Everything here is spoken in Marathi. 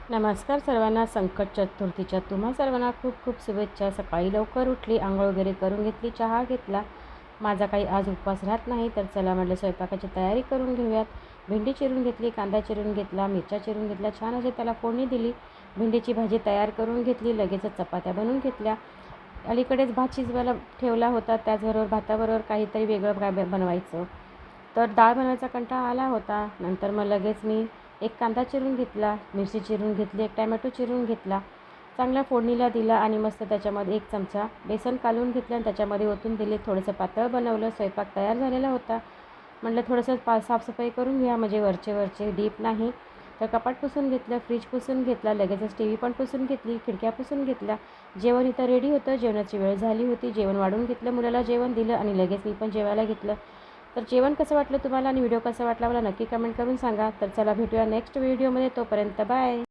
नमस्कार सर्वांना. संकट चतुर्थीच्या तुम्हा सर्वांना खूप खूप शुभेच्छा. सकाळी लवकर उठली, आंघोळ वगैरे करून घेतली, चहा घेतला. माझा काही आज उपवास राहत नाही, तर चला म्हटलं स्वयंपाकाची तयारी करून घेऊयात. भेंडी चिरून घेतली, कांदा चिरून घेतला, मिरच्या चिरून घेतल्या, छान अशी त्याला फोडणी दिली. भेंडीची भाजी तयार करून घेतली, लगेचच चपात्या बनवून घेतल्या. अलीकडेच भात शिजवायला ठेवला होता, त्याचबरोबर भाताबरोबर काहीतरी वेगळं काय बनवायचं, तर डाळ बनवायचा कंटाळा आला होता. नंतर मग लगेच मी एक कांदा चिरून घेतला, मिरची चिरून घेतली, एक टॅमॅटो चिरून घेतला, चांगला फोडणीला दिला आणि मस्त त्याच्यामध्ये एक चमचा बेसन कालवून घेतलं आणि त्याच्यामध्ये ओतून दिले. थोडंसं पातळ बनवलं. स्वयंपाक तयार झालेला होता. म्हटलं थोडंसं साफसफाई करून घ्या, म्हणजे वरचे डीप नाही. तर कपाट पुसून घेतलं, फ्रीज पुसून घेतला, लगेचच टी व्ही पण पुसून घेतली, खिडक्या पुसून घेतल्या. जेवण इथं रेडी होतं. जेवणाची वेळ झाली होती. जेवण वाढून घेतलं, मुलाला जेवण दिलं आणि लगेच मी पण जेवायला घेतलं. तर जेवण कसं वाटलं तुम्हाला आणि व्हिडिओ कसा वाटला मला नक्की कमेंट करून सांगा. तर चला भेटूया नेक्स्ट व्हिडिओमध्ये. तोपर्यंत बाय.